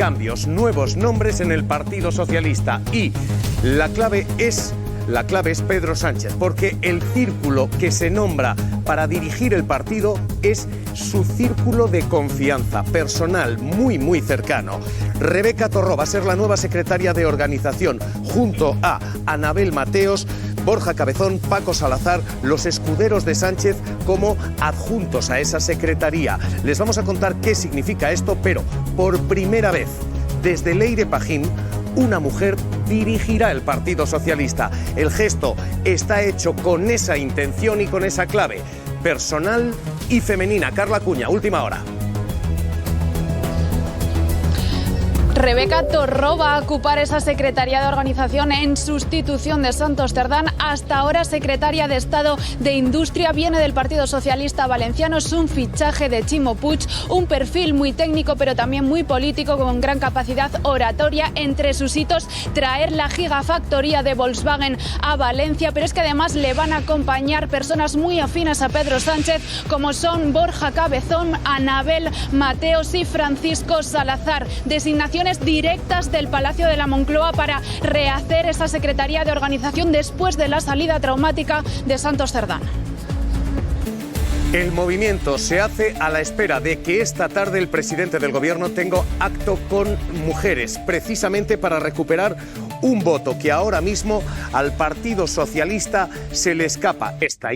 cambios, nuevos nombres en el Partido Socialista y la clave es Pedro Sánchez, porque el círculo que se nombra para dirigir el partido es su círculo de confianza personal muy cercano. Rebeca Torró va a ser la nueva secretaria de organización junto a Anabel Mateos, Borja Cabezón, Paco Salazar, los escuderos de Sánchez como adjuntos a esa secretaría. Les vamos a contar qué significa esto, pero por primera vez desde Leire Pajín, una mujer dirigirá el Partido Socialista. El gesto está hecho con esa intención y con esa clave personal y femenina. Carla Cuña, última hora. Rebeca Torró va a ocupar esa secretaría de organización en sustitución de Santos Cerdán, hasta ahora secretaria de Estado de Industria. Viene del Partido Socialista Valenciano, es un fichaje de Chimo Puig, un perfil muy técnico pero también muy político, con gran capacidad oratoria. Entre sus hitos, traer la gigafactoría de Volkswagen a Valencia, pero es que además le van a acompañar personas muy afines a Pedro Sánchez, como son Borja Cabezón, Anabel Mateos y Francisco Salazar. Designaciones directas del Palacio de la Moncloa para rehacer esa secretaría de organización después de la salida traumática de Santos Cerdán. El movimiento se hace a la espera de que esta tarde el presidente del gobierno tenga acto con mujeres, precisamente para recuperar un voto que ahora mismo al Partido Socialista se le escapa. Esta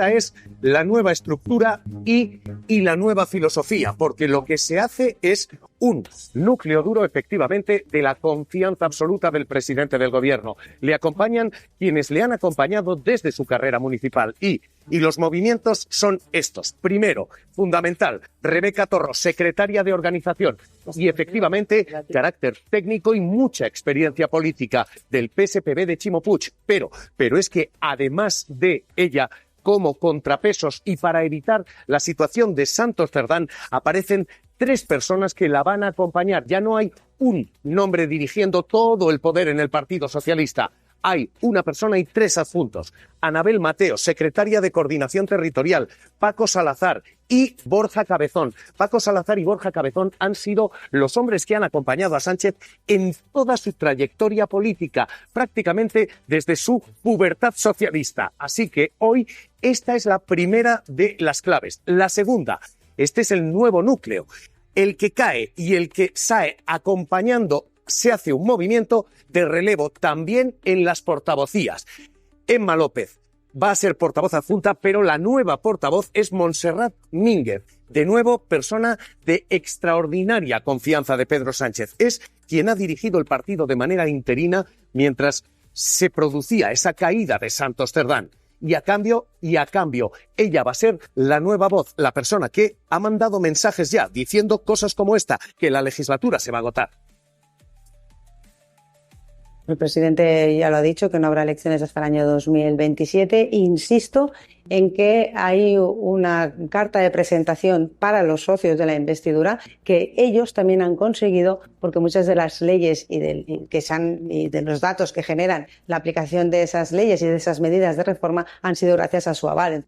es la nueva estructura y la nueva filosofía, porque lo que se hace es un núcleo duro, efectivamente, de la confianza absoluta del presidente del gobierno. Le acompañan quienes le han acompañado desde su carrera municipal y los movimientos son estos. Primero, fundamental, Rebeca Torró, secretaria de organización y efectivamente carácter técnico y mucha experiencia política del PSPV de Chimo Puig. Pero es que además de ella, como contrapesos y para evitar la situación de Santos Cerdán, aparecen 3 personas que la van a acompañar. Ya no hay un nombre dirigiendo todo el poder en el Partido Socialista. Hay una persona y 3 adjuntos. Anabel Mateos, secretaria de Coordinación Territorial, Paco Salazar y Borja Cabezón. Paco Salazar y Borja Cabezón han sido los hombres que han acompañado a Sánchez en toda su trayectoria política, prácticamente desde su pubertad socialista. Así que hoy esta es la primera de las claves. La segunda, este es el nuevo núcleo. El que cae y el que sale acompañando, se hace un movimiento de relevo también en las portavocías. Emma López va a ser portavoz adjunta, pero la nueva portavoz es Montserrat Mínguez. De nuevo, persona de extraordinaria confianza de Pedro Sánchez. Es quien ha dirigido el partido de manera interina mientras se producía esa caída de Santos Cerdán. Y a cambio, ella va a ser la nueva voz, la persona que ha mandado mensajes ya diciendo cosas como esta, que la legislatura se va a agotar. El presidente ya lo ha dicho, que no habrá elecciones hasta el año 2027. Insisto en que hay una carta de presentación para los socios de la investidura que ellos también han conseguido, porque muchas de las leyes y de los datos que generan la aplicación de esas leyes y de esas medidas de reforma han sido gracias a su aval.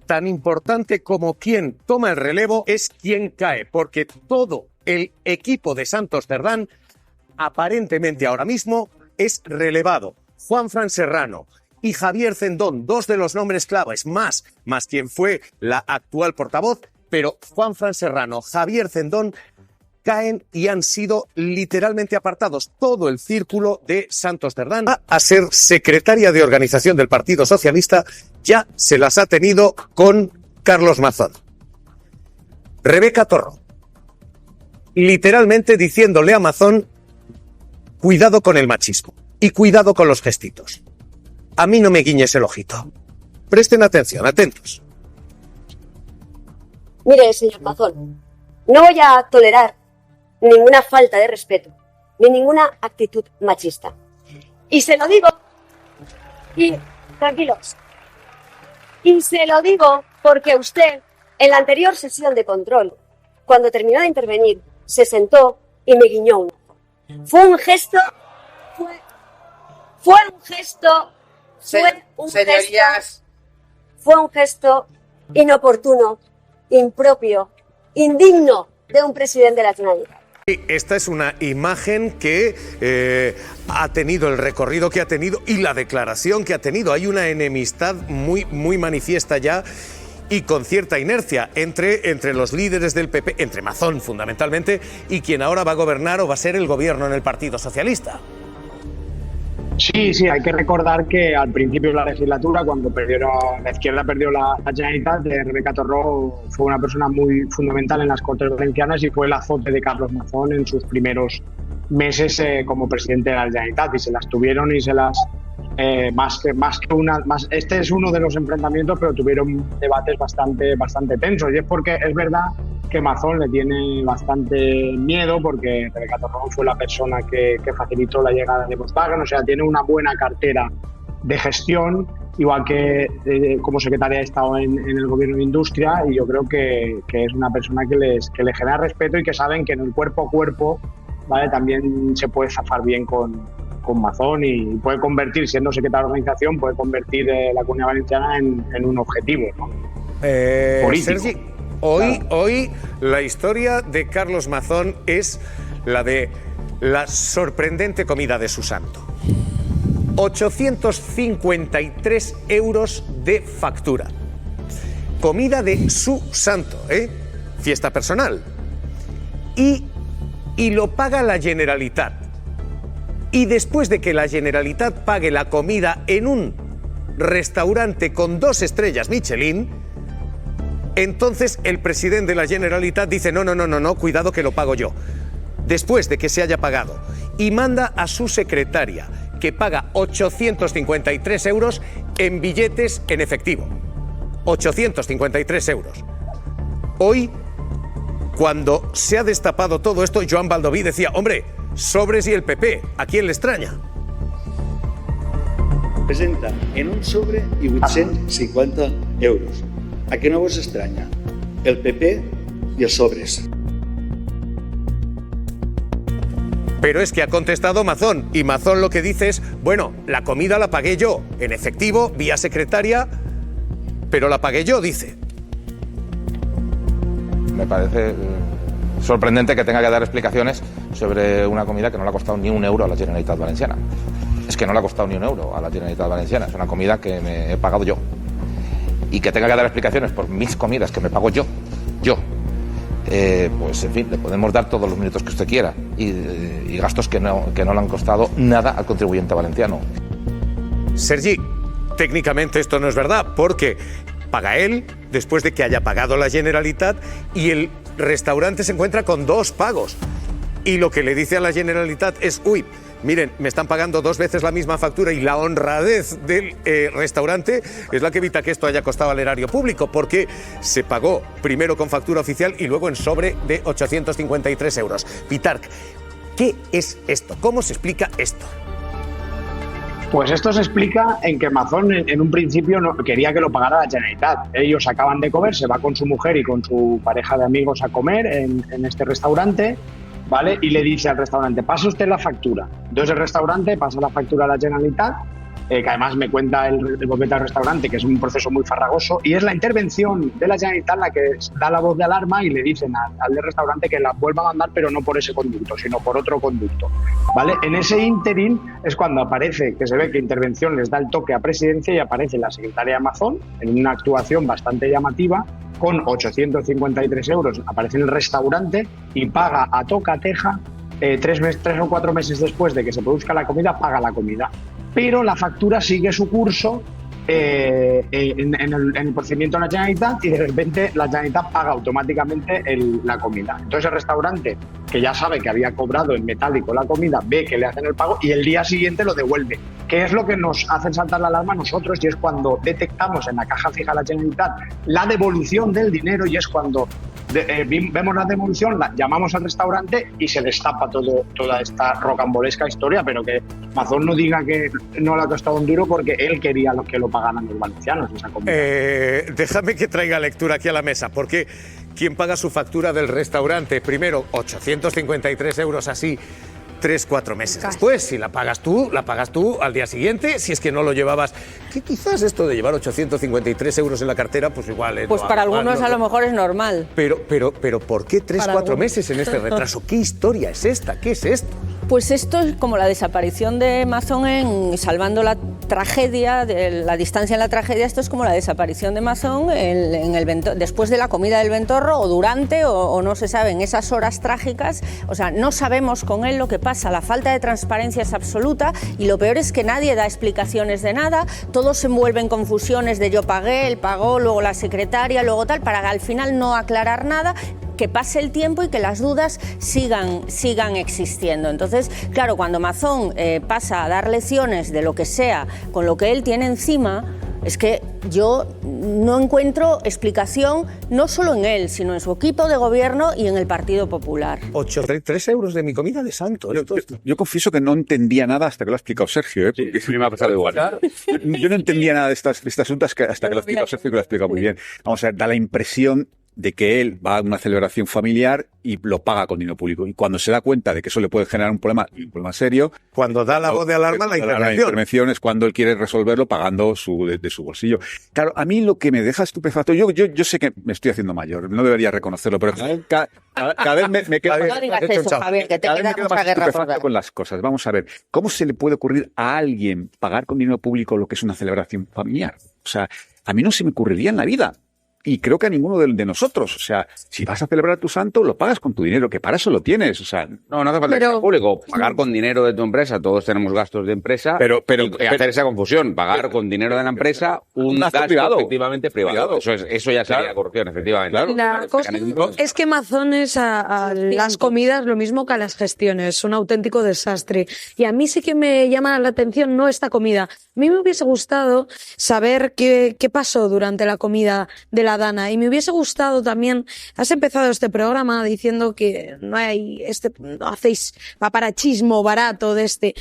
Tan importante como quien toma el relevo es quien cae, porque todo el equipo de Santos Cerdán aparentemente ahora mismo es relevado. Juanfran Serrano y Javier Cendón, 2 de los nombres claves, más quien fue la actual portavoz, pero Juanfran Serrano, Javier Cendón caen y han sido literalmente apartados. Todo el círculo de Santos Cerdán va a ser secretaria de organización del Partido Socialista, ya se las ha tenido con Carlos Mazón. Rebeca Torró, literalmente diciéndole a Mazón: cuidado con el machismo y cuidado con los gestitos. A mí no me guiñes el ojito. Presten atención, atentos. Mire, señor Mazón, no voy a tolerar ninguna falta de respeto ni ninguna actitud machista. Y se lo digo, tranquilos, y se lo digo porque usted, en la anterior sesión de control, cuando terminó de intervenir, se sentó y me guiñó un ojo. Fue un gesto inoportuno, impropio, indigno de un presidente de la Generalitat. Esta es una imagen que ha tenido el recorrido que ha tenido y la declaración que ha tenido. Hay una enemistad muy manifiesta ya y con cierta inercia entre los líderes del PP, entre Mazón fundamentalmente, y quien ahora va a gobernar o va a ser el gobierno en el Partido Socialista. Sí, hay que recordar que al principio de la legislatura, cuando la izquierda perdió la Generalitat, Rebeca Torró fue una persona muy fundamental en las Cortes Valencianas y fue el azote de Carlos Mazón en sus primeros meses como presidente de la Generalitat, y se las tuvieron y se las... este es uno de los enfrentamientos, pero tuvieron debates bastante tensos, y es porque es verdad que Mazón le tiene bastante miedo porque Rebeca Torró fue la persona que facilitó la llegada de Volkswagen, o sea, tiene una buena cartera de gestión, igual que como secretaria de Estado en el Gobierno de Industria, y yo creo que es una persona que le genera respeto y que saben que en el cuerpo a cuerpo, ¿vale?, también se puede zafar bien con Mazón y puede convertir, siendo secretario de organización, puede convertir la Comunidad Valenciana en un objetivo, ¿no? Político. Sergi, hoy la historia de Carlos Mazón es la de la sorprendente comida de su santo. 853 euros de factura. Comida de su santo, fiesta personal. Y lo paga la Generalitat. Y después de que la Generalitat pague la comida en un restaurante con 2 estrellas Michelin, entonces el presidente de la Generalitat dice no, cuidado que lo pago yo. Después de que se haya pagado, y manda a su secretaria, que paga 853 euros en billetes en efectivo. 853 euros. Hoy, cuando se ha destapado todo esto, Joan Baldoví decía, hombre, sobres y el PP, ¿a quién le extraña? Presenta en un sobre y 850 euros. ¿A qué no vos extraña? El PP y el sobres. Pero es que ha contestado Mazón, y Mazón lo que dice es, bueno, la comida la pagué yo, en efectivo, vía secretaria, pero la pagué yo, dice. Me parece sorprendente que tenga que dar explicaciones sobre una comida que no le ha costado ni un euro a la Generalitat Valenciana. Es que no le ha costado ni un euro a la Generalitat Valenciana, es una comida que me he pagado yo. Y que tenga que dar explicaciones por mis comidas que me pago yo. Pues en fin, le podemos dar todos los minutos que usted quiera y gastos que no le han costado nada al contribuyente valenciano. Sergi, técnicamente esto no es verdad, porque paga él después de que haya pagado la Generalitat y el restaurante se encuentra con 2 pagos. Y lo que le dice a la Generalitat es, miren, me están pagando 2 veces la misma factura, y la honradez del restaurante es la que evita que esto haya costado al erario público, porque se pagó primero con factura oficial y luego en sobre de 853 euros. Pitarch, ¿qué es esto? ¿Cómo se explica esto? Pues esto se explica en que Mazón en un principio no quería que lo pagara la Generalitat. Ellos acaban de comer, se va con su mujer y con su pareja de amigos a comer en este restaurante, ¿vale? Y le dice al restaurante, pase usted la factura. Entonces el restaurante pasa la factura a la Generalitat, que además me cuenta el propietario del restaurante que es un proceso muy farragoso, y es la intervención de la Generalitat la que da la voz de alarma y le dicen al del restaurante que la vuelva a mandar, pero no por ese conducto, sino por otro conducto, ¿vale? En ese ínterin es cuando aparece, que se ve que intervención les da el toque a presidencia, y aparece la secretaria Mazón en una actuación bastante llamativa, con 853 euros, aparece en el restaurante y paga a tocateja 3 o 4 meses después de que se produzca la comida, paga la comida. Pero la factura sigue su curso en el procedimiento de la Generalitat, y de repente la Generalitat paga automáticamente la comida. Entonces el restaurante, que ya sabe que había cobrado en metálico la comida, ve que le hacen el pago y el día siguiente lo devuelve. ¿Qué es lo que nos hace saltar la alarma a nosotros? Y es cuando detectamos en la caja fija de la Generalitat la devolución del dinero, y es cuando vemos la devolución, llamamos al restaurante y se destapa toda esta rocambolesca historia, pero que Mazón no diga que no le ha costado un duro, porque él quería que lo pagaran los valencianos esa comida. Déjame que traiga lectura aquí a la mesa, porque ¿quién paga su factura del restaurante? Primero, 853 euros así, 3-4 meses después. Si la pagas tú al día siguiente, si es que no lo llevabas. Que quizás esto de llevar 853 euros en la cartera, pues igual... Pues para algunos a lo mejor es normal. Pero ¿por qué 3-4 meses en este retraso? ¿Qué historia es esta? ¿Qué es esto? Pues esto es como la desaparición de Mazón en Salvando la tragedia, de la distancia en la tragedia. Esto es como la desaparición de Mazón después de la comida del Ventorro o durante o no se sabe, en esas horas trágicas. O sea, no sabemos con él lo que pasa. La falta de transparencia es absoluta y lo peor es que nadie da explicaciones de nada. Todos se envuelven en confusiones de yo pagué, él pagó, luego la secretaria, luego tal, para al final no aclarar nada, que pase el tiempo y que las dudas sigan existiendo. Entonces, claro, cuando Mazón pasa a dar lecciones de lo que sea con lo que él tiene encima, es que yo no encuentro explicación no solo en él, sino en su equipo de gobierno y en el Partido Popular. 3 euros de mi comida de santo. Yo confieso que no entendía nada hasta que lo ha explicado Sergio. Sí, a mí me ha pasado igual. Yo no entendía nada de este asunto hasta que lo ha explicado Sergio, que lo ha explicado muy bien. Vamos a ver, da la impresión de que él va a una celebración familiar y lo paga con dinero público. Y cuando se da cuenta de que eso le puede generar un problema serio... Cuando da la voz de alarma, la intervención es cuando él quiere resolverlo pagando de su bolsillo. Claro, a mí lo que me deja estupefacto... Yo sé que me estoy haciendo mayor, no debería reconocerlo, pero cada vez me quedo No digas eso, Javier, que te queda mucha guerra por dar. con las cosas. Vamos a ver, ¿cómo se le puede ocurrir a alguien pagar con dinero público lo que es una celebración familiar? O sea, a mí no se me ocurriría en la vida. Y creo que a ninguno de nosotros. O sea, si vas a celebrar tu santo, lo pagas con tu dinero, que para eso lo tienes. O sea, no hace falta que sea público. Pagar con dinero de tu empresa, todos tenemos gastos de empresa. Pero hacer esa confusión, pagar con dinero de la empresa un gasto efectivamente privado. Eso ya sería corrupción, efectivamente. Claro. La cosa es que Mazón es a las comidas lo mismo que a las gestiones. Es un auténtico desastre. Y a mí sí que me llama la atención no esta comida. A mí me hubiese gustado saber qué pasó durante la comida de la Dana, y me hubiese gustado también, has empezado este programa diciendo que no hacéis paparachismo barato de este.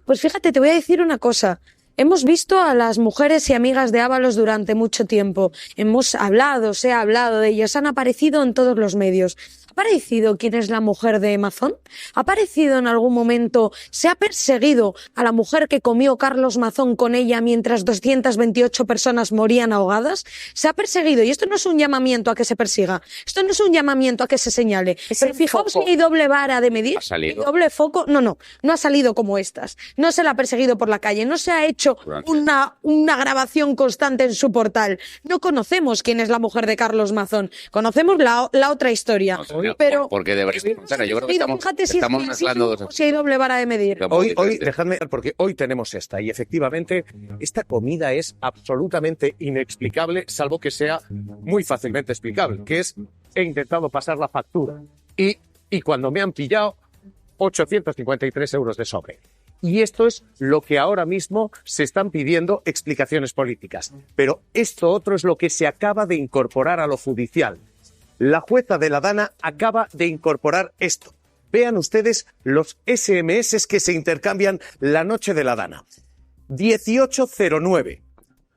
Pues fíjate, te voy a decir una cosa. Hemos visto a las mujeres y amigas de Ábalos durante mucho tiempo. Se ha hablado de ellas, han aparecido en todos los medios. ¿Ha aparecido quién es la mujer de Mazón? ¿Ha aparecido en algún momento? ¿Se ha perseguido a la mujer que comió Carlos Mazón con ella mientras 228 personas morían ahogadas? Se ha perseguido, y esto no es un llamamiento a que se persiga, esto no es un llamamiento a que se señale. Pero fijaos que hay doble vara de medir, hay doble foco. No ha salido como estas. No se la ha perseguido por la calle, no se ha hecho una grabación constante en su portal. No conocemos quién es la mujer de Carlos Mazón, conocemos la otra historia. Pero porque debería ser. Yo creo que estamos mezclando dos. Si hay doble vara de medir. Hoy, dejadme, porque hoy tenemos esta, y efectivamente esta comida es absolutamente inexplicable, salvo que sea muy fácilmente explicable, que es, he intentado pasar la factura y cuando me han pillado 853 euros de sobre. Y esto es lo que ahora mismo se están pidiendo explicaciones políticas. Pero esto otro es lo que se acaba de incorporar a lo judicial. La jueza de la Dana acaba de incorporar esto. Vean ustedes los SMS que se intercambian la noche de la Dana. 18:09,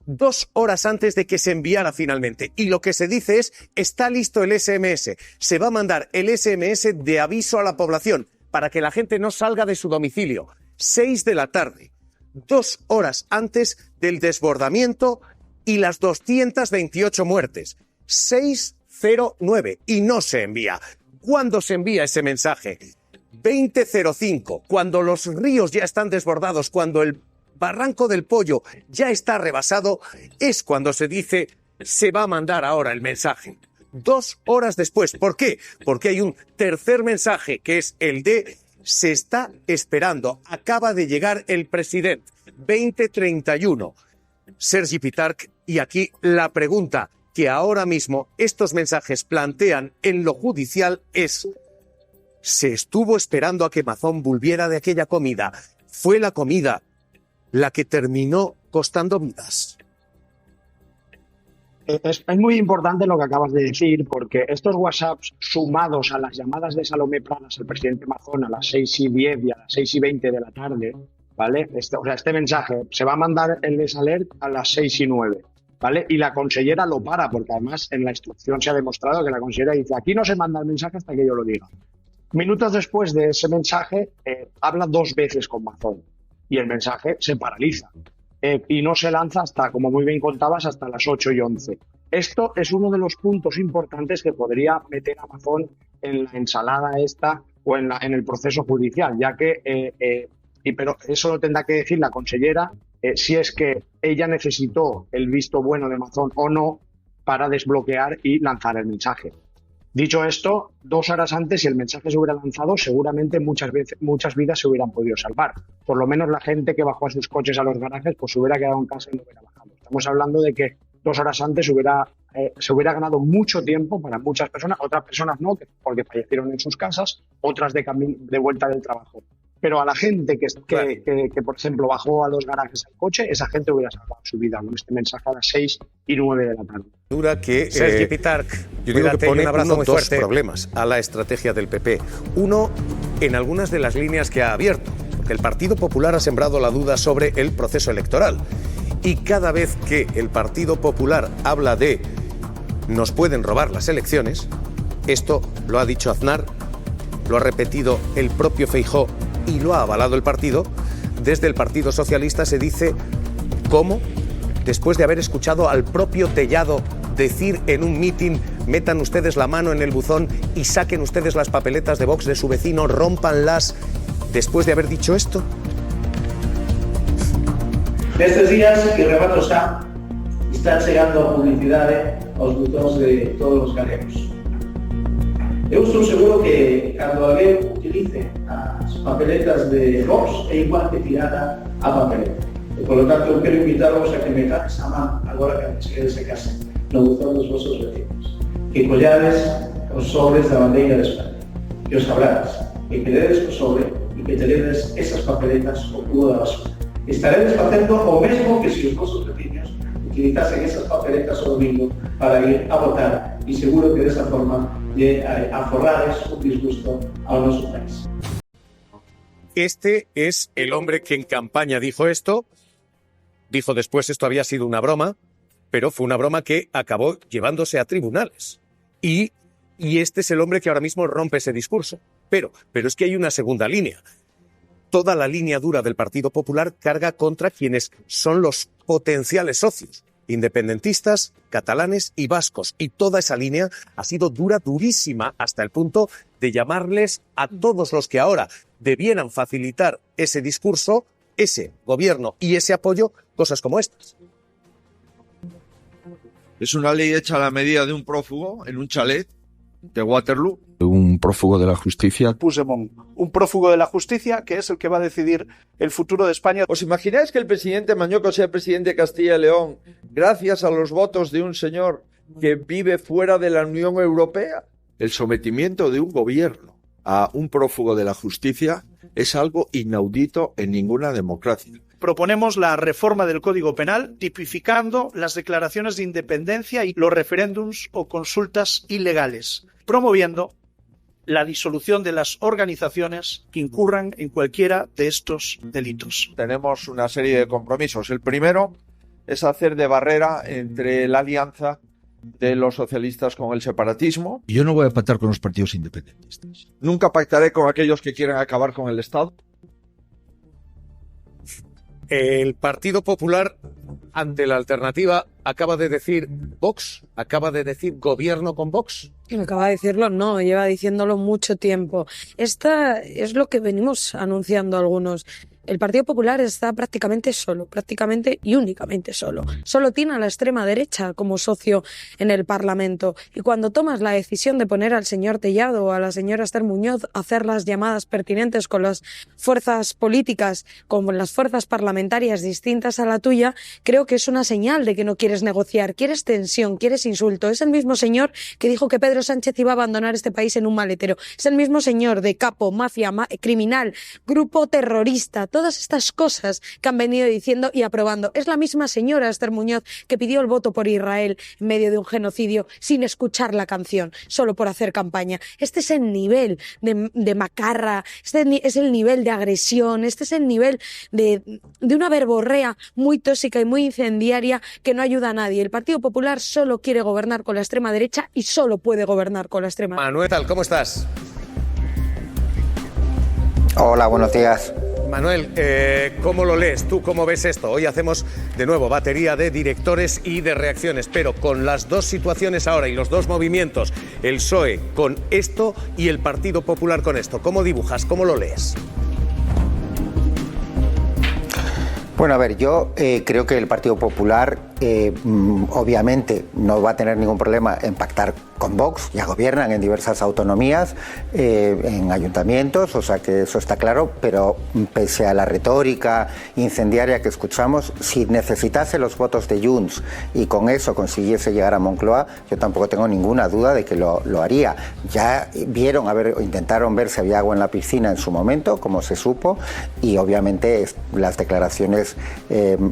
2 horas antes de que se enviara finalmente. Y lo que se dice es, está listo el SMS. Se va a mandar el SMS de aviso a la población para que la gente no salga de su domicilio. 6 de la tarde, 2 horas antes del desbordamiento y las 228 muertes. 6:09 y no se envía. ¿Cuándo se envía ese mensaje? 20:05, cuando los ríos ya están desbordados, cuando el Barranco del Pollo ya está rebasado, es cuando se dice, se va a mandar ahora el mensaje. 2 horas después. ¿Por qué? Porque hay un tercer mensaje, que es el de, se está esperando, acaba de llegar el presidente. 20:31. Sergi Pitarch, y aquí la pregunta que ahora mismo estos mensajes plantean en lo judicial es, ¿se estuvo esperando a que Mazón volviera de aquella comida? ¿Fue la comida la que terminó costando vidas? Es muy importante lo que acabas de decir, porque estos WhatsApps sumados a las llamadas de Salomé Pradas al presidente Mazón a las 6:10 y a las 6:20 de la tarde, ¿vale? Este mensaje se va a mandar el desalert a las 6:09, ¿vale? Y la consellera lo para, porque además en la instrucción se ha demostrado que la consellera dice, aquí no se manda el mensaje hasta que yo lo diga. Minutos después de ese mensaje, habla 2 veces con Mazón y el mensaje se paraliza y no se lanza hasta, como muy bien contabas, hasta las 8:11. Esto es uno de los puntos importantes que podría meter a Mazón en la ensalada esta o en el proceso judicial, ya que, pero eso lo tendrá que decir la consellera, si es que ella necesitó el visto bueno de Mazón o no para desbloquear y lanzar el mensaje. Dicho esto, 2 horas antes, si el mensaje se hubiera lanzado, seguramente muchas vidas se hubieran podido salvar. Por lo menos la gente que bajó a sus coches a los garajes, pues se hubiera quedado en casa y no hubiera bajado. Estamos hablando de que 2 horas antes se hubiera ganado mucho tiempo para muchas personas, otras personas no, porque fallecieron en sus casas, otras de vuelta del trabajo. Pero a la gente que, por ejemplo, bajó a los garajes al coche, esa gente hubiera salvado su vida con este mensaje a las 6:09 de la tarde. Dura que Sergi Pitarch, yo digo que pone dos problemas a la estrategia del PP. Uno, en algunas de las líneas que ha abierto, porque el Partido Popular ha sembrado la duda sobre el proceso electoral. Y cada vez que el Partido Popular habla de nos pueden robar las elecciones, esto lo ha dicho Aznar, lo ha repetido el propio Feijóo y lo ha avalado el partido. Desde el Partido Socialista se dice cómo, después de haber escuchado al propio Tellado decir en un mitin, metan ustedes la mano en el buzón y saquen ustedes las papeletas de Vox de su vecino, rómpanlas, después de haber dicho esto. Nestes días que remato xa, están chegando a publicidade aos buzóns de todos os galegos. Eu estou seguro que cando alguén utilice as papeletas de Vox é igual que tirada a papeleta. E, por lo tanto, eu quero invitarvos a que metáis a man agora que cheguedes a casa no buzón dos vosos vecinos. Que collades os sobres da bandeira de España. Que os abrades, que quededes co sobre e que teledes esas papeletas ao cubo da basura. Estaredes facendo o mesmo que se os vosos vecinos utilizasen esas papeletas o domingo para ir a votar e seguro que desa forma de aforrades un disgusto ao noso país. Este es el hombre que en campaña dijo esto, dijo después esto había sido una broma, pero fue una broma que acabó llevándose a tribunales. Y este es el hombre que ahora mismo rompe ese discurso. Pero es que hay una segunda línea. Toda la línea dura del Partido Popular carga contra quienes son los potenciales socios, independentistas, catalanes y vascos. Y toda esa línea ha sido durísima, hasta el punto de llamarles a todos los que ahora debieran facilitar ese discurso, ese gobierno y ese apoyo, cosas como estas. Es una ley hecha a la medida de un prófugo en un chalet de Waterloo. Un prófugo de la justicia. Puigdemont, un prófugo de la justicia que es el que va a decidir el futuro de España. ¿Os imagináis que el presidente Mañueco sea presidente de Castilla y León gracias a los votos de un señor que vive fuera de la Unión Europea? El sometimiento de un gobierno a un prófugo de la justicia es algo inaudito en ninguna democracia. Proponemos la reforma del Código Penal tipificando las declaraciones de independencia y los referéndums o consultas ilegales, promoviendo la disolución de las organizaciones que incurran en cualquiera de estos delitos. Tenemos una serie de compromisos. El primero es hacer de barrera entre la alianza de los socialistas con el separatismo. Yo no voy a pactar con los partidos independentistas. Nunca pactaré con aquellos que quieran acabar con el Estado. El Partido Popular, ante la alternativa, acaba de decir Vox, acaba de decir gobierno con Vox. Acaba de decirlo, no, lleva diciéndolo mucho tiempo. Esta es lo que venimos anunciando algunos. El Partido Popular está prácticamente solo, prácticamente y únicamente solo. Solo tiene a la extrema derecha como socio en el Parlamento. Y cuando tomas la decisión de poner al señor Tellado o a la señora Esther Muñoz a hacer las llamadas pertinentes con las fuerzas políticas, con las fuerzas parlamentarias distintas a la tuya, creo que es una señal de que no quieres negociar, quieres tensión, quieres insulto. Es el mismo señor que dijo que Pedro Sánchez iba a abandonar este país en un maletero. Es el mismo señor de capo, mafia, criminal, grupo terrorista, todas estas cosas que han venido diciendo y aprobando. Es la misma señora Esther Muñoz que pidió el voto por Israel en medio de un genocidio sin escuchar la canción, solo por hacer campaña. Este es el nivel de macarra, este es el nivel de agresión, este es el nivel de una verborrea muy tóxica y muy incendiaria que no ayuda a nadie. El Partido Popular solo quiere gobernar con la extrema derecha y solo puede gobernar con la extrema derecha. Manuel, ¿cómo estás? Hola, buenos días. Manuel, ¿cómo lo lees? ¿Tú cómo ves esto? Hoy hacemos de nuevo batería de directores y de reacciones, pero con las dos situaciones ahora y los dos movimientos, el PSOE con esto y el Partido Popular con esto, ¿cómo dibujas? ¿Cómo lo lees? Bueno, a ver, yo creo que el Partido Popular obviamente no va a tener ningún problema en pactar con Vox, ya gobiernan en diversas autonomías, en ayuntamientos, o sea que eso está claro, pero pese a la retórica incendiaria que escuchamos, si necesitase los votos de Junts y con eso consiguiese llegar a Moncloa, yo tampoco tengo ninguna duda de que lo haría. Ya intentaron ver si había agua en la piscina en su momento, como se supo, y obviamente las declaraciones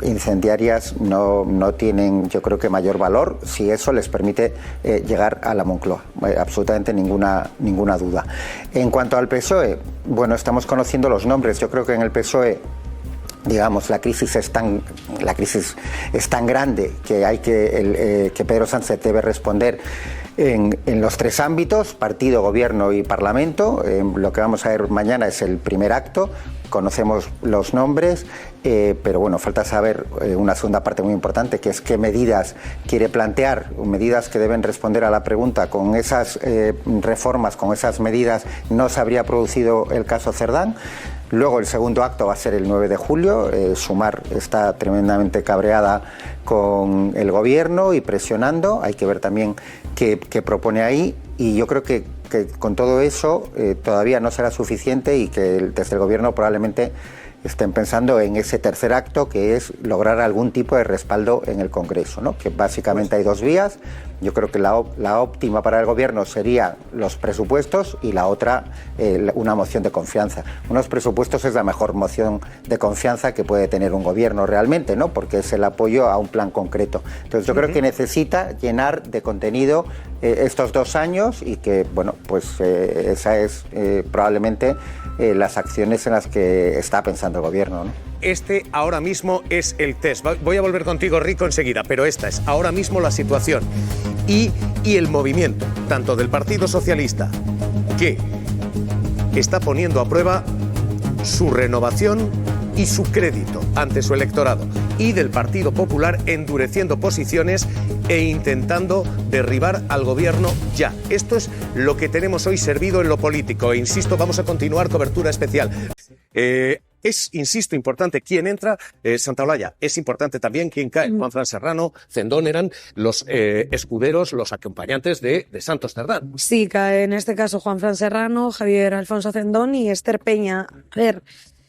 incendiarias no tienen, yo creo que mayor valor si eso les permite llegar a la Moncloa, absolutamente ninguna duda. En cuanto al PSOE, bueno, estamos conociendo los nombres. Yo creo que en el PSOE, digamos, la crisis es tan grande que que Pedro Sánchez debe responder en los tres ámbitos: partido, gobierno y parlamento. Lo que vamos a ver mañana es el primer acto. Conocemos los nombres, pero bueno, falta saber una segunda parte muy importante, que es qué medidas quiere plantear, medidas que deben responder a la pregunta. Con esas reformas, con esas medidas, no se habría producido el caso Cerdán. Luego el segundo acto va a ser el 9 de julio. Sumar está tremendamente cabreada con el gobierno y presionando. Hay que ver también qué propone ahí. Y yo creo que con todo eso todavía no será suficiente y que desde el gobierno probablemente estén pensando en ese tercer acto, que es lograr algún tipo de respaldo en el Congreso, ¿no? Que básicamente hay dos vías. Yo creo que la óptima para el gobierno sería los presupuestos y la otra una moción de confianza. Unos presupuestos es la mejor moción de confianza que puede tener un gobierno realmente, ¿no? Porque es el apoyo a un plan concreto. Entonces yo creo que necesita llenar de contenido estos 2 años y que, bueno, pues esa es probablemente las acciones en las que está pensando el gobierno, ¿no? Este ahora mismo es el test. Voy a volver contigo, Rico, enseguida, pero esta es ahora mismo la situación y el movimiento, tanto del Partido Socialista, que está poniendo a prueba su renovación y su crédito ante su electorado, y del Partido Popular endureciendo posiciones e intentando derribar al gobierno ya. Esto es lo que tenemos hoy servido en lo político. E insisto, vamos a continuar cobertura especial. Es, insisto, importante quién entra, Santaolalla. Es importante también quién cae. Juanfran Serrano, Cendón eran los escuderos, los acompañantes de Santos Cerdán. Sí, cae en este caso Juanfran Serrano, Javier Alfonso Cendón y Esther Peña. A ver,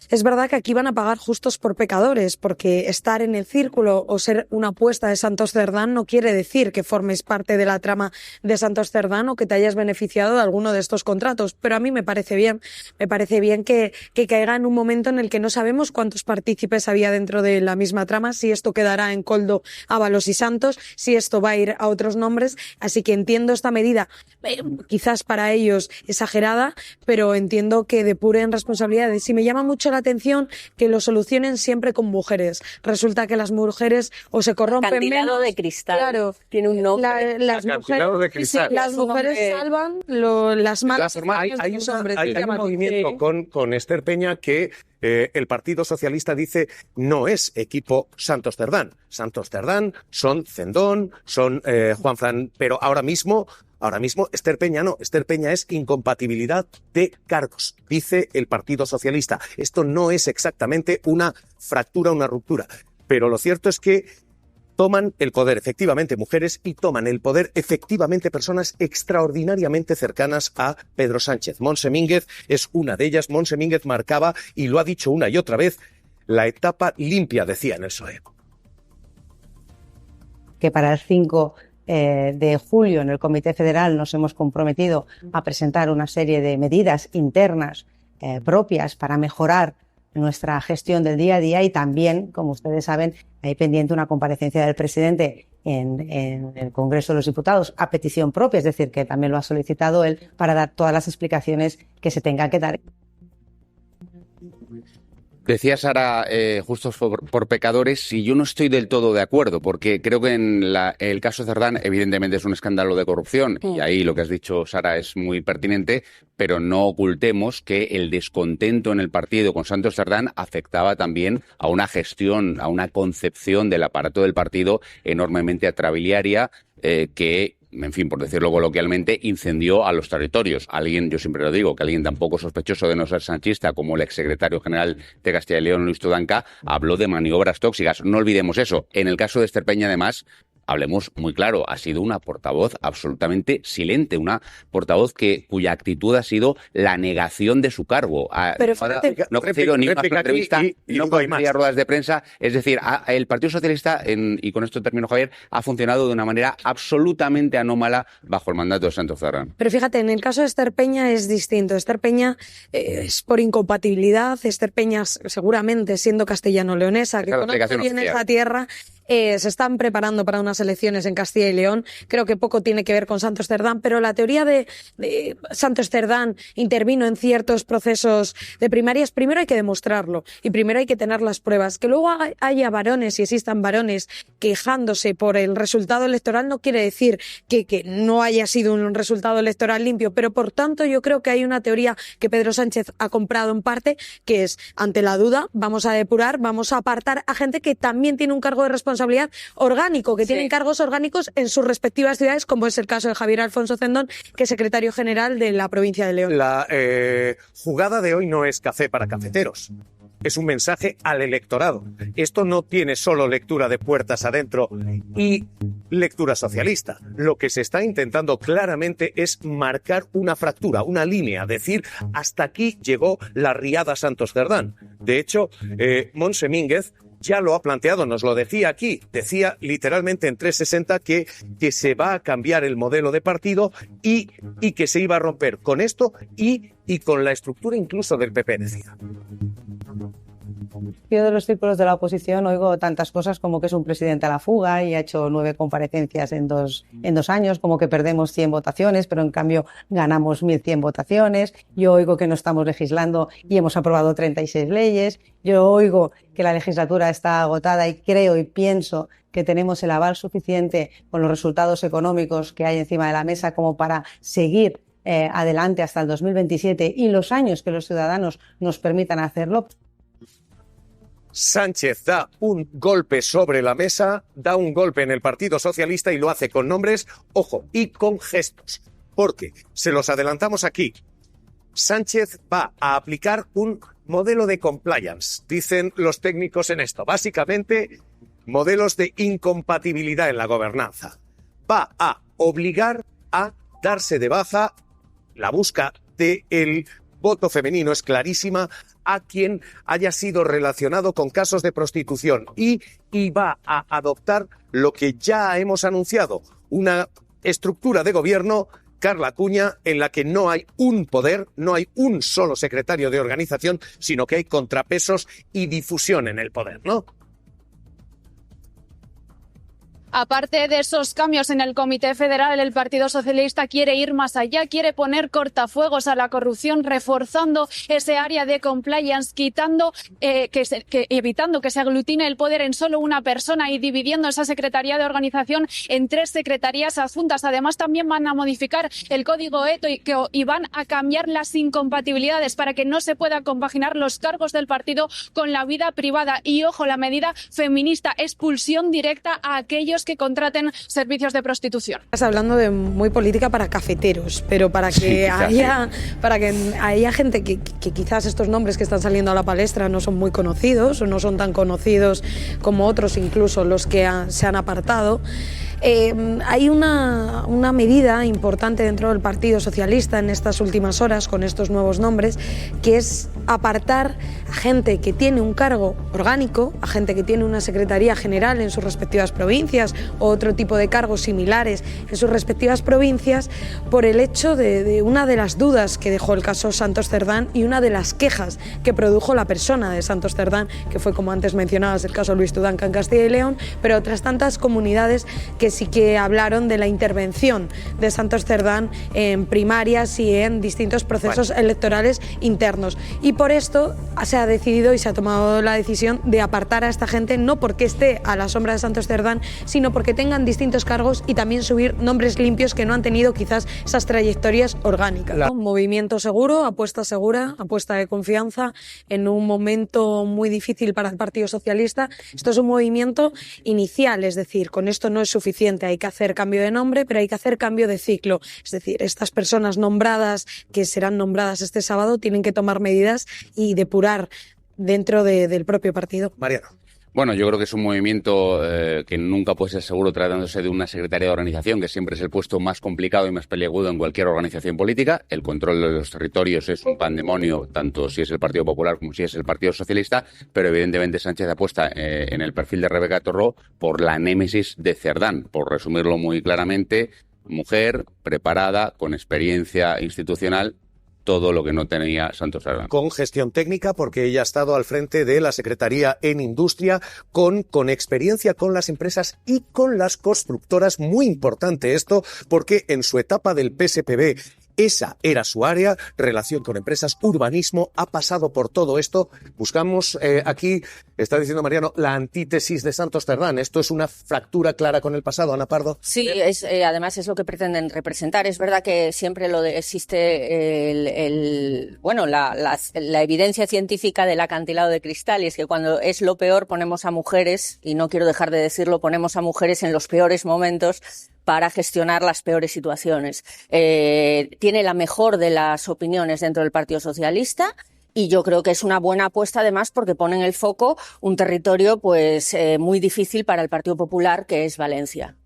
es verdad que aquí van a pagar justos por pecadores, porque estar en el círculo o ser una apuesta de Santos Cerdán no quiere decir que formes parte de la trama de Santos Cerdán o que te hayas beneficiado de alguno de estos contratos. Pero a mí me parece bien que caiga en un momento en el que no sabemos cuántos partícipes había dentro de la misma trama, si esto quedará en Koldo, Ábalos y Santos, si esto va a ir a otros nombres. Así que entiendo esta medida, quizás para ellos exagerada, pero entiendo que depuren responsabilidades. Y me llama mucho la atención que lo solucionen siempre con mujeres. Resulta que las mujeres o se corrompen Acantilado menos. de cristal. Claro. Tiene un nombre. Las mujeres Sí. salvan las malas. Hay un movimiento con Esther Peña que el Partido Socialista dice no es equipo Santos Cerdán. Santos Cerdán son Cendón, son Juanfran, pero ahora mismo Esther Peña no. Esther Peña es incompatibilidad de cargos, dice el Partido Socialista. Esto no es exactamente una fractura, una ruptura, pero lo cierto es que toman el poder efectivamente mujeres y toman el poder efectivamente personas extraordinariamente cercanas a Pedro Sánchez. Montse Mínguez es una de ellas. Montse Mínguez marcaba, y lo ha dicho una y otra vez, la etapa limpia, decía en el PSOE. Que para el 5 de julio en el Comité Federal nos hemos comprometido a presentar una serie de medidas internas propias para mejorar nuestra gestión del día a día, y también, como ustedes saben, hay pendiente una comparecencia del presidente en el Congreso de los Diputados a petición propia, es decir, que también lo ha solicitado él, para dar todas las explicaciones que se tengan que dar. Decía Sara, justos por pecadores, y yo no estoy del todo de acuerdo, porque creo que en el caso Cerdán evidentemente es un escándalo de corrupción, y ahí lo que has dicho, Sara, es muy pertinente, pero no ocultemos que el descontento en el partido con Santos Cerdán afectaba también a una gestión, a una concepción del aparato del partido enormemente atrabiliaria, que, en fin, por decirlo coloquialmente, incendió a los territorios. Alguien, yo siempre lo digo, que alguien tan poco sospechoso de no ser sanchista como el exsecretario general de Castilla y León, Luis Tudanca, habló de maniobras tóxicas. No olvidemos eso. En el caso de Ester Peña, además, hablemos muy claro, ha sido una portavoz absolutamente silente, una portavoz cuya actitud ha sido la negación de su cargo. Pero fíjate, no concedió ni una entrevista, no concedía ruedas de prensa. Es decir, el Partido Socialista, y con esto termino, Javier, ha funcionado de una manera absolutamente anómala bajo el mandato de Santos Cerdán. Pero fíjate, en el caso de Ester Peña es distinto. Ester Peña es por incompatibilidad. Ester Peña, seguramente siendo castellano-leonesa, que conoce bien esa tierra, se están preparando para unas elecciones en Castilla y León. Creo que poco tiene que ver con Santos Cerdán, pero la teoría de Santos Cerdán intervino en ciertos procesos de primarias, primero hay que demostrarlo y primero hay que tener las pruebas. Que luego haya varones y existan varones quejándose por el resultado electoral no quiere decir que no haya sido un resultado electoral limpio, pero por tanto yo creo que hay una teoría que Pedro Sánchez ha comprado en parte, que es, ante la duda, vamos a depurar, vamos a apartar a gente que también tiene un cargo de responsabilidad orgánico, que tienen cargos orgánicos en sus respectivas ciudades, como es el caso de Javier Alfonso Cendón, que es secretario general de la provincia de León. La jugada de hoy no es café para cafeteros. Es un mensaje al electorado. Esto no tiene solo lectura de puertas adentro y lectura socialista. Lo que se está intentando claramente es marcar una fractura, una línea, decir, hasta aquí llegó la riada Santos Cerdán. De hecho, Montse Mínguez ya lo ha planteado, nos lo decía aquí, decía literalmente en 360 que se va a cambiar el modelo de partido y que se iba a romper con esto y con la estructura incluso del PP, decía. Yo de los círculos de la oposición oigo tantas cosas como que es un presidente a la fuga y ha hecho 9 comparecencias en dos años, como que perdemos 100 votaciones, pero en cambio ganamos 1.100 votaciones. Yo oigo que no estamos legislando y hemos aprobado 36 leyes. Yo oigo que la legislatura está agotada y creo y pienso que tenemos el aval suficiente con los resultados económicos que hay encima de la mesa como para seguir adelante hasta el 2027 y los años que los ciudadanos nos permitan hacerlo. Sánchez da un golpe sobre la mesa, da un golpe en el Partido Socialista y lo hace con nombres, ojo, y con gestos. Porque, se los adelantamos aquí, Sánchez va a aplicar un modelo de compliance, dicen los técnicos en esto. Básicamente, modelos de incompatibilidad en la gobernanza. Va a obligar a darse de baja, la busca del voto femenino es clarísima, a quien haya sido relacionado con casos de prostitución y va a adoptar lo que ya hemos anunciado, una estructura de gobierno, Carla Cuña, en la que no hay un poder, no hay un solo secretario de organización, sino que hay contrapesos y difusión en el poder, ¿no? Aparte de esos cambios en el Comité Federal, el Partido Socialista quiere ir más allá, quiere poner cortafuegos a la corrupción, reforzando ese área de compliance, evitando que se aglutine el poder en solo una persona y dividiendo esa Secretaría de Organización en 3 secretarías adjuntas. Además, también van a modificar el código ético y van a cambiar las incompatibilidades para que no se pueda compaginar los cargos del partido con la vida privada. Y ojo, la medida feminista, expulsión directa a aquellos que contraten servicios de prostitución. Estás hablando de muy política para cafeteros, pero para que haya gente que quizás estos nombres que están saliendo a la palestra no son muy conocidos o no son tan conocidos como otros, incluso los que se han apartado. Hay una medida importante dentro del Partido Socialista en estas últimas horas con estos nuevos nombres, que es apartar a gente que tiene un cargo orgánico, a gente que tiene una secretaría general en sus respectivas provincias o otro tipo de cargos similares en sus respectivas provincias, por el hecho de una de las dudas que dejó el caso Santos Cerdán y una de las quejas que produjo la persona de Santos Cerdán, que fue, como antes mencionabas, el caso Luis Tudanca en Castilla y León, pero otras tantas comunidades que que sí que hablaron de la intervención de Santos Cerdán en primarias y en distintos procesos electorales internos. Y por esto se ha decidido y se ha tomado la decisión de apartar a esta gente, no porque esté a la sombra de Santos Cerdán, sino porque tengan distintos cargos y también subir nombres limpios que no han tenido quizás esas trayectorias orgánicas. Un movimiento seguro, apuesta segura, apuesta de confianza en un momento muy difícil para el Partido Socialista. Esto es un movimiento inicial, es decir, con esto no es suficiente, hay que hacer cambio de nombre, pero hay que hacer cambio de ciclo. Es decir, estas personas nombradas, que serán nombradas este sábado, tienen que tomar medidas y depurar dentro del propio partido. Mariano. Bueno, yo creo que es un movimiento que nunca puede ser seguro tratándose de una secretaría de organización, que siempre es el puesto más complicado y más peliagudo en cualquier organización política. El control de los territorios es un pandemonio, tanto si es el Partido Popular como si es el Partido Socialista, pero evidentemente Sánchez apuesta en el perfil de Rebeca Torró por la némesis de Cerdán, por resumirlo muy claramente, mujer, preparada, con experiencia institucional, todo lo que no tenía Santos Cerdán. Con gestión técnica, porque ella ha estado al frente de la Secretaría en Industria, con experiencia con las empresas y con las constructoras. Muy importante esto, porque en su etapa del PSPB, esa era su área, relación con empresas, urbanismo, ha pasado por todo esto. Buscamos aquí, está diciendo Mariano, la antítesis de Santos Cerdán. Esto es una fractura clara con el pasado, Ana Pardo. Sí, además es lo que pretenden representar. Es verdad que siempre existe la evidencia científica del acantilado de cristal, y es que cuando es lo peor ponemos a mujeres, y no quiero dejar de decirlo, ponemos a mujeres en los peores momentos para gestionar las peores situaciones. Tiene la mejor de las opiniones dentro del Partido Socialista y yo creo que es una buena apuesta además porque pone en el foco un territorio muy difícil para el Partido Popular, que es Valencia.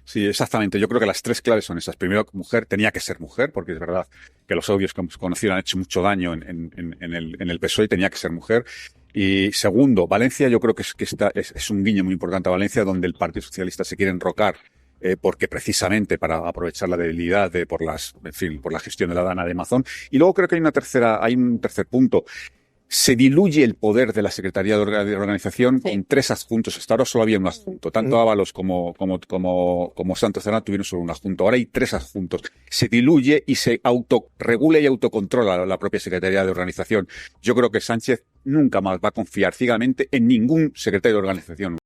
Sí, exactamente. Yo creo que las tres claves son esas. Primero, mujer, tenía que ser mujer, porque es verdad que los audios que hemos conocido han hecho mucho daño en el PSOE, tenía que ser mujer. Y segundo, Valencia, yo creo que es un guiño muy importante a Valencia, donde el Partido Socialista se quiere enrocar, porque precisamente para aprovechar la debilidad por la gestión de la Dana de Mazón. Y luego creo que hay un tercer punto. Se diluye el poder de la Secretaría de Organización con tres adjuntos. Hasta ahora solo había un adjunto. Tanto Ábalos como Santos Cerdán tuvieron solo un adjunto. Ahora hay tres adjuntos. Se diluye y se autorregula y autocontrola la propia Secretaría de Organización. Yo creo que Sánchez nunca más va a confiar ciegamente en ningún secretario de organización.